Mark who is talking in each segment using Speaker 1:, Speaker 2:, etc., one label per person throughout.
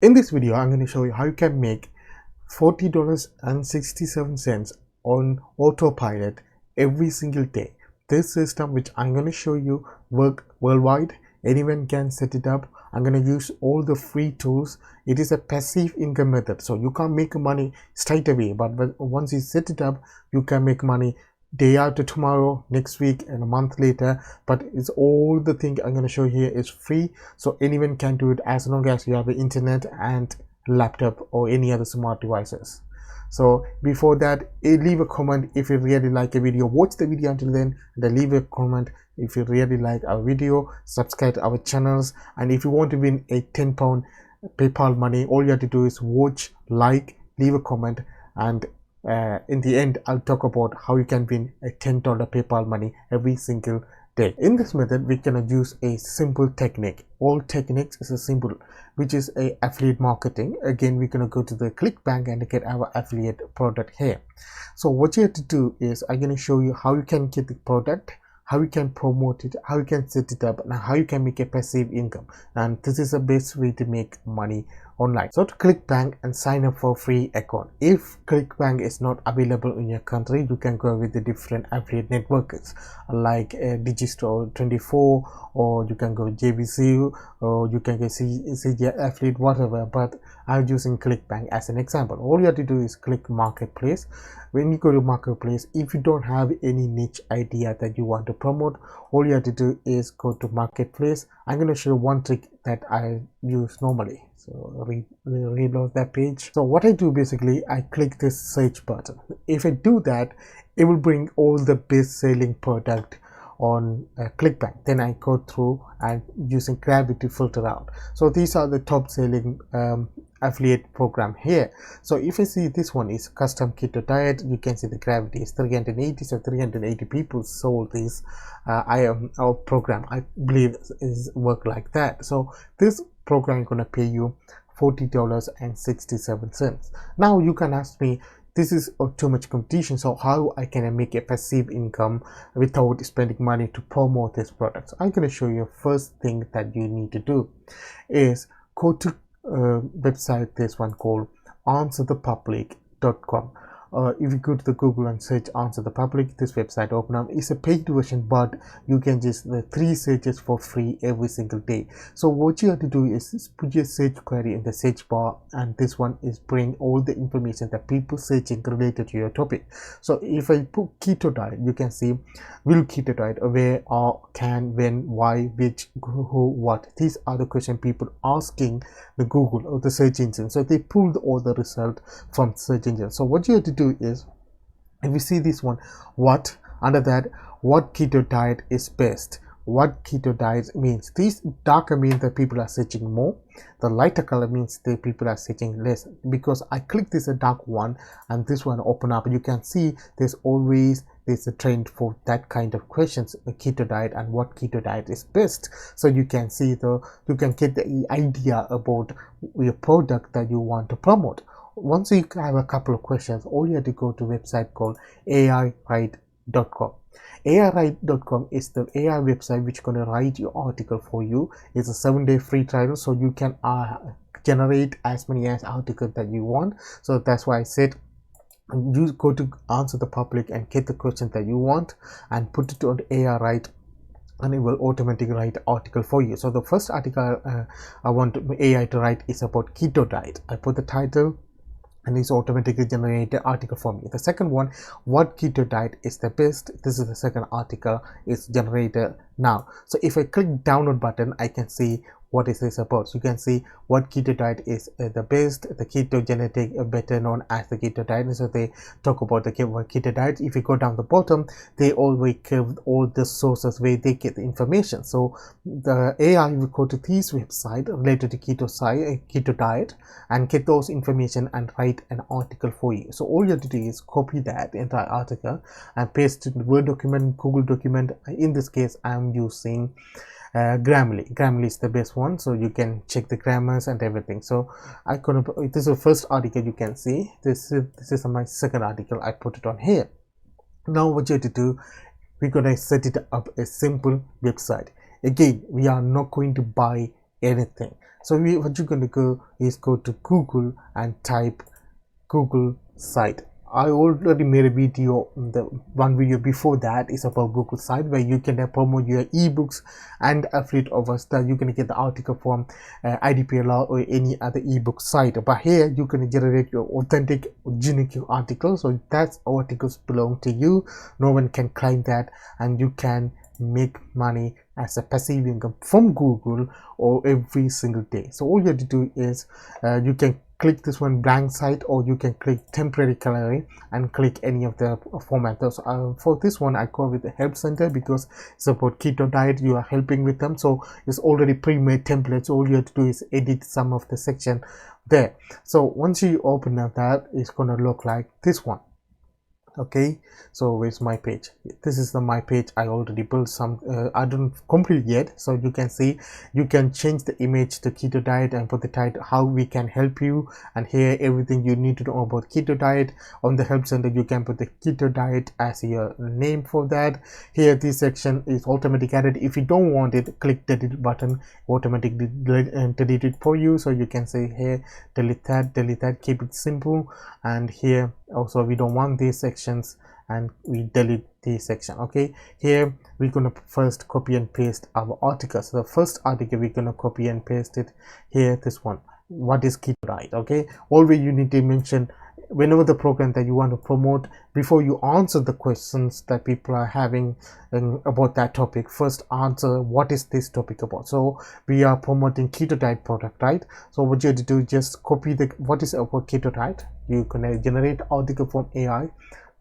Speaker 1: In this video, I'm going to show you how you can make $40.67 on autopilot every single day. This system, which I'm going to show you, work worldwide. Anyone can set it up. I'm going to use all the free tools. It is a passive income method, so you can't make money straight away, but once you set it up, you can make money day after tomorrow, next week, and a month later. But it's all the thing I'm going to show here is free, so anyone can do it as long as you have the internet and laptop or any other smart devices. So before that, leave a comment if you really like a video. Watch the video until then, and then leave a comment if you really like our video. Subscribe to our channels, and if you want to win a £10 PayPal money, all you have to do is watch, like, leave a comment, and in the end I'll talk about how you can win a $10 PayPal money every single day. In this method, we can use a simple technique. All techniques is a simple, which is a affiliate marketing. Again, we're going to go to the ClickBank and get our affiliate product here. So what you have to do is I'm going to show you how you can get the product, how you can promote it, how you can set it up, and how you can make a passive income. And this is the best way to make money online. So to ClickBank and sign up for a free account. If ClickBank is not available in your country, you can go with the different affiliate networks like Digistore 24, or you can go JVC, or you can go CG affiliate, whatever. But I'm using ClickBank as an example. All you have to do is click Marketplace. When you go to Marketplace, if you don't have any niche idea that you want to promote, all you have to do is go to Marketplace. I'm going to show you one trick that I use normally. So reload that page. So what I do, basically, I click this search button. If I do that, it will bring all the best selling product on ClickBank. Then I go through and using gravity filter out. So these are the top selling affiliate program here. So if I see this one is custom keto diet, you can see the gravity is 380. So 380 people sold this our program. I believe is work like that. So this program is going to pay you $40.67. Now you can ask me, this is too much competition, so how I can make a passive income without spending money to promote this product? So I'm going to show you. First thing that you need to do is go to website, this one called answerthepublic.com. If you go to the Google and search Answer the Public, this website open up. It's a paid version, but you can just 3 searches for free every single day. So what you have to do is put your search query in the search bar, and this one is bring all the information that people searching related to your topic. So if I put keto diet, you can see will keto diet, where, or, can, when, why, which, who, what. These are the questions people asking the Google or the search engine. So they pulled all the result from search engine. So what you have to do is, if you see this one, what, under that, what keto diet is best. What keto diet means, these darker means that people are searching more, the lighter color means that people are searching less. Because I click this a dark one and this one open up, you can see there's a trend for that kind of questions, keto diet and what keto diet is best. So you can see you can get the idea about your product that you want to promote. Once you have a couple of questions, all you have to go to a website called AIWrite.com. AIWrite.com is the AI website which is going to write your article for you. It's a 7-day free trial, so you can generate as many articles that you want. So that's why I said you go to Answer the Public and get the question that you want and put it on AI Write, and it will automatically write the article for you. So the first article I want AI to write is about keto diet. I put the title, and it's automatically generated article for me. The second one, what keto diet is the best. This is the second article, is generated now. So if I click download button, I can see what is this about. So you can see what keto diet is the best, the keto genetic, better known as the keto diet. So they talk about the keto diet. If you go down the bottom, they always give all the sources where they get the information. So the AI will go to these website related to keto diet and get those information and write an article for you. So all you have to do is copy that entire article and paste it in Word document, Google document. In this case, I'm using Grammarly. Grammarly is the best one, so you can check the grammars and everything. So this is the first article you can see. This is my second article. I put it on here. Now what you have to do, we're gonna set it up a simple website. Again, we are not going to buy anything. So what you're going to go is go to Google and type Google site. I already made a video. The one video before that is about Google site, where you can promote your ebooks and affiliate offers that you can get the article from IDPLR or any other ebook site. But here you can generate your authentic unique article, so that articles belong to you. No one can claim that, and you can make money as a passive income from Google or every single day. So all you have to do is you can click this one blank site, or you can click temporary gallery and click any of the formats. So for this one I go with the help center because it's about keto diet. You are helping with them, so it's already pre-made templates. All you have to do is edit some of the section there. So once you open up that, it's gonna look like this one. Okay, so where's my page? This is the my page. I already built some. I don't complete yet, so you can see you can change the image to keto diet and put the title how we can help you, and here everything you need to know about keto diet. On the help center you can put the keto diet as your name for that. Here this section is automatic added. If you don't want it, click the delete button, automatically delete it for you. So you can say here delete that, keep it simple. And here also we don't want these sections, and we delete this section. Okay, here we're gonna first copy and paste our article. So the first article we're gonna copy and paste it here, this one. What is keto diet? Okay, always you need to mention whenever the program that you want to promote, before you answer the questions that people are having about that topic, first answer what is this topic about. So we are promoting keto diet product, right? So what you have to do, just copy the what is about keto diet. You can generate article from AI,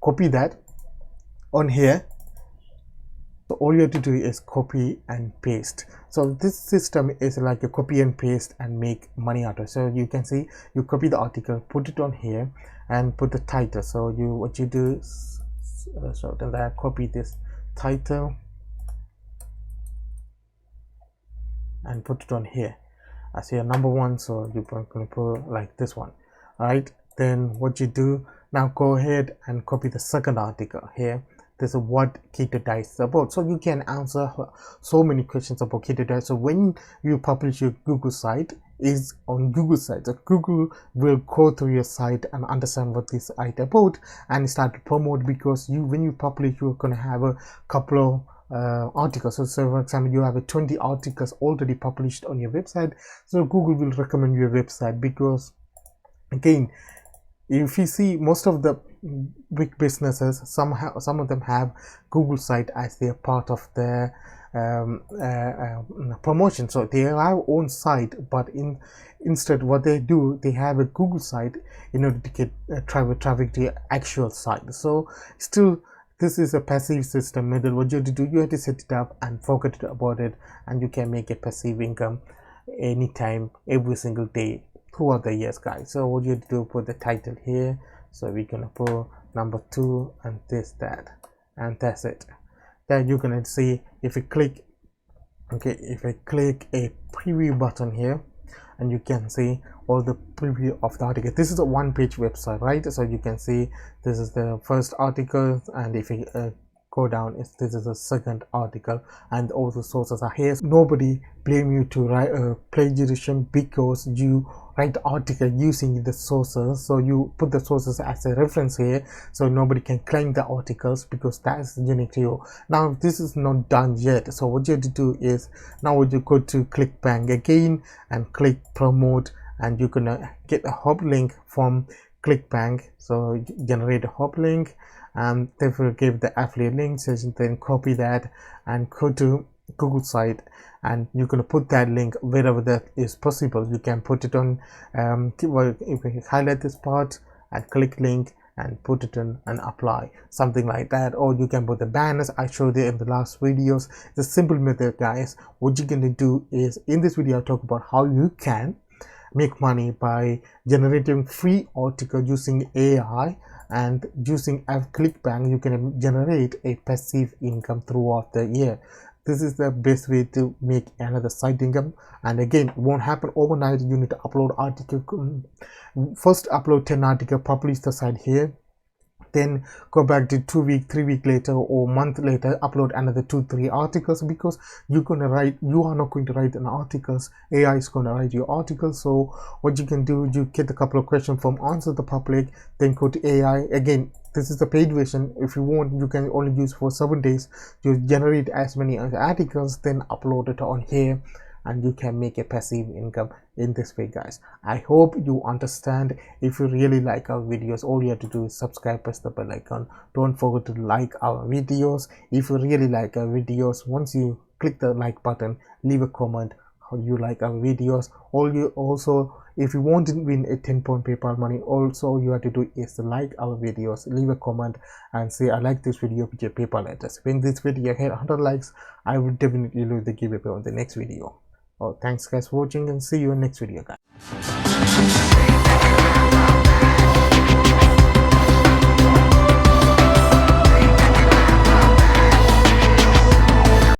Speaker 1: copy that on here. So all you have to do is copy and paste. So this system is like a copy and paste and make money out of it. So you can see you copy the article, put it on here and put the title. So what you do is, so then I copy this title and put it on here as your number one. So you're going to put like this one. All right, then what you do now, go ahead and copy the second article here. This is what keto diet is about. So you can answer so many questions about keto diet. So when you publish your Google site, is on Google site, so Google will go through your site and understand what this site about and start to promote, because when you publish, you're going to have a couple of articles. So for example, you have 20 articles already published on your website, so Google will recommend your website. Because again, if you see most of the big businesses, some of them have Google site as their part of their promotion. So they have own site, but instead what they do, they have a Google site in order to get traffic to your actual site. So still, this is a passive system method. What you have to do, you have to set it up and forget about it, and you can make a passive income anytime, every single day throughout the years, guys. So what you have to do, put the title here. So we're gonna put number 2 and that, and that's it. Then you're gonna see, if you click, okay, if I click a preview button here, and you can see all the preview of the article. This is a one-page website, right? So you can see this is the first article, and if you go down, this is the second article, and all the sources are here. Nobody blame you to write plagiarism, because you write the article using the sources. So you put the sources as a reference here, so nobody can claim the articles, because that is unique to you. Now this is not done yet, so what you have to do is, now you go to ClickBank again and click promote, and you're gonna get a hub link from ClickBank. So generate a hub link, and they will give the affiliate link. So then copy that and go to Google site, and you're going to put that link wherever that is possible. You can put it on if you highlight this part and click link and put it in and apply, something like that. Or you can put the banners I showed you in the last videos. It's a simple method, guys. What you're going to do is, in this video I talk about how you can make money by generating free article using AI, and using ClickBank you can generate a passive income throughout the year. This is the best way to make another side income, and again, it won't happen overnight. You need to upload article. First upload 10 article, publish the site here, then go back to 2 week 3 week later or month later, upload another 2-3 articles, because you are not going to write an articles, AI is going to write your articles. So what you can do, you get a couple of questions from Answer the Public, then go to AI. Again, this is the paid version. If you want, you can only use for 7 days. You generate as many articles, then upload it on here, and you can make a passive income in this way, guys. I hope you understand. If you really like our videos, all you have to do is subscribe, press the bell icon. Don't forget to like our videos. If you really like our videos, once you click the like button, leave a comment how you like our videos. Also, if you want to win a 10-pound PayPal money, also you have to do is to like our videos, leave a comment and say I like this video with your PayPal address. When this video hit 100 likes, I will definitely do the giveaway on the next video. Oh, thanks guys for watching, and see you in next video, guys.